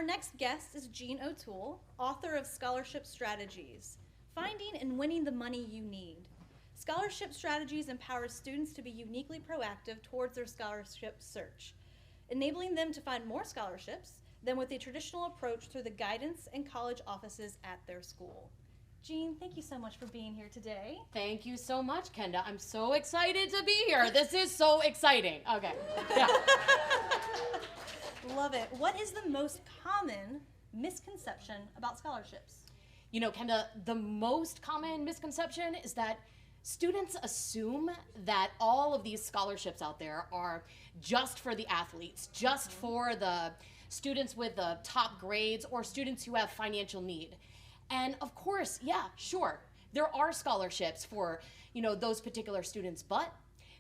next guest is Jean O'Toole, author of Scholarship Strategies, Finding and Winning the Money You Need. Scholarship Strategies empowers students to be uniquely proactive towards their scholarship search, enabling them to find more scholarships than with the traditional approach through the guidance and college offices at their school. Jean, thank you so much for being here today. Thank you so much, Kenda. I'm so excited to be here. This is so exciting. Okay. Yeah. Love it. What is the most common misconception about scholarships? You know, Kenda, the most common misconception is that students assume that all of these scholarships out there are just for the athletes, just for the students with the top grades or students who have financial need. And of course, yeah, sure, there are scholarships for, those particular students, but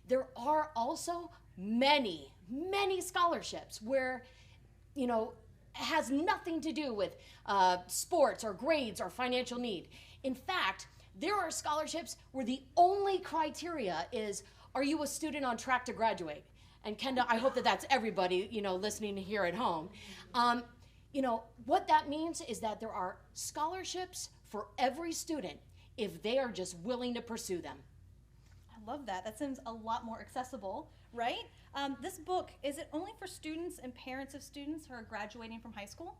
there are also many, many scholarships where, it has nothing to do with sports or grades or financial need. In fact, there are scholarships where the only criteria is, are you a student on track to graduate? And Kenda, I hope that that's everybody, listening here at home. What that means is that there are scholarships for every student if they are just willing to pursue them. I love that. That seems a lot more accessible, right? This book, is it only for students and parents of students who are graduating from high school?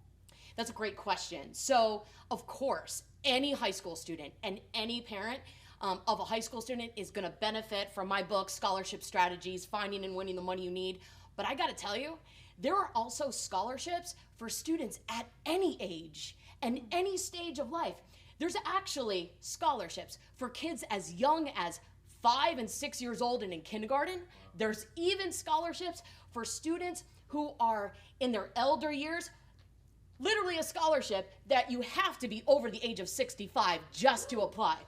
That's a great question. So, of course, any high school student and any parent of a high school student is going to benefit from my book, Scholarship Strategies, Finding and Winning the Money You Need. But I got to tell you, there are also scholarships for students at any age and any stage of life. There's actually scholarships for kids as young as 5 and 6 years old and in kindergarten. There's even scholarships for students who are in their elder years. Literally a scholarship that you have to be over the age of 65 just to apply.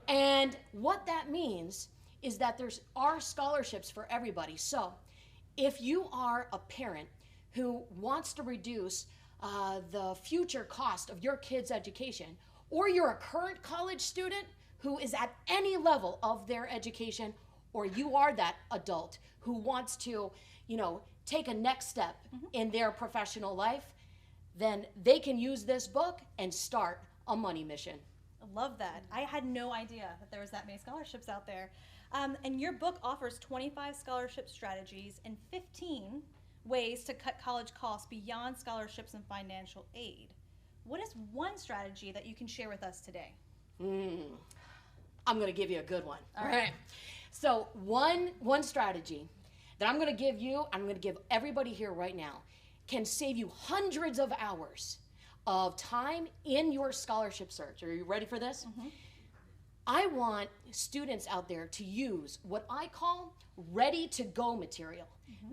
And what that means is that there are scholarships for everybody. So if you are a parent who wants to reduce the future cost of your kid's education, or you're a current college student who is at any level of their education, or you are that adult who wants to, take a next step in their professional life, then they can use this book and start a money mission. I love that. I had no idea that there was that many scholarships out there. And your book offers 25 scholarship strategies and 15 ways to cut college costs beyond scholarships and financial aid. What is one strategy that you can share with us today? I'm going to give you a good one. All right. So one strategy that I'm going to give you, I'm going to give everybody here right now, can save you hundreds of hours of time in your scholarship search. Are you ready for this? I want students out there to use what I call ready-to-go material.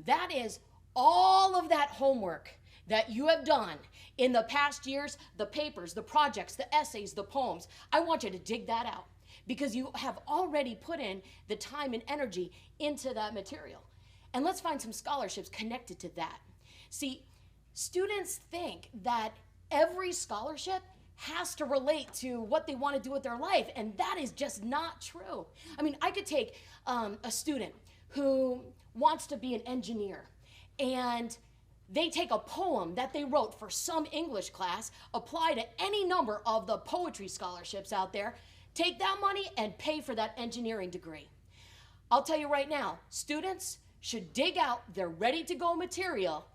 That is all of that homework that you have done in the past years, the papers, the projects, the essays, the poems. I want you to dig that out because you have already put in the time and energy into that material. And let's find some scholarships connected to that. See, students think that every scholarship has to relate to what they want to do with their life, and that is just not true. I mean, I could take a student who wants to be an engineer, and they take a poem that they wrote for some English class, apply to any number of the poetry scholarships out there, take that money and pay for that engineering degree. I'll tell you right now, students should dig out their ready-to-go material,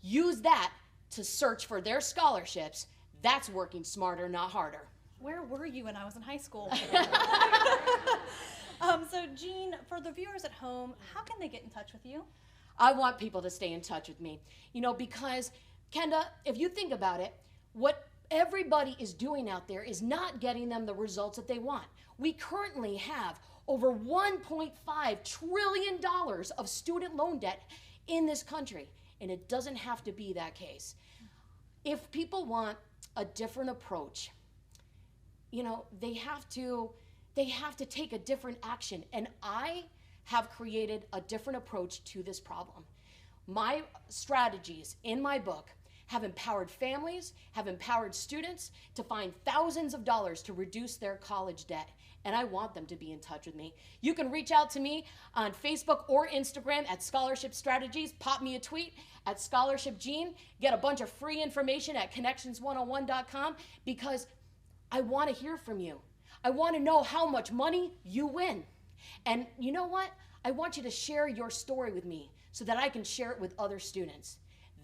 use that to search for their scholarships. That's working smarter, not harder. Where were you when I was in high school? So Jean, for the viewers at home, how can they get in touch with you? I want people to stay in touch with me, because, Kenda, if you think about it, what everybody is doing out there is not getting them the results that they want. We currently have over $1.5 trillion of student loan debt in this country, and it doesn't have to be that case. If people want a different approach, they have to take a different action, and I have created a different approach to this problem. My strategies in my book have empowered families, have empowered students to find thousands of dollars to reduce their college debt. And I want them to be in touch with me. You can reach out to me on Facebook or Instagram at Scholarship Strategies. Pop me a tweet at Scholarship Gene. Get a bunch of free information at connections101.com because I want to hear from you. I want to know how much money you win. And you know what? I want you to share your story with me so that I can share it with other students.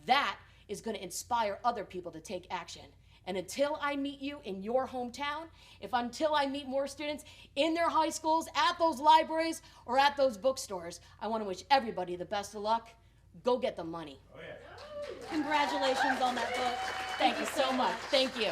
That is going to inspire other people to take action. And until I meet you in your hometown, until I meet more students in their high schools, at those libraries, or at those bookstores, I want to wish everybody the best of luck. Go get the money. Congratulations on that book. Thank you so much. Thank you.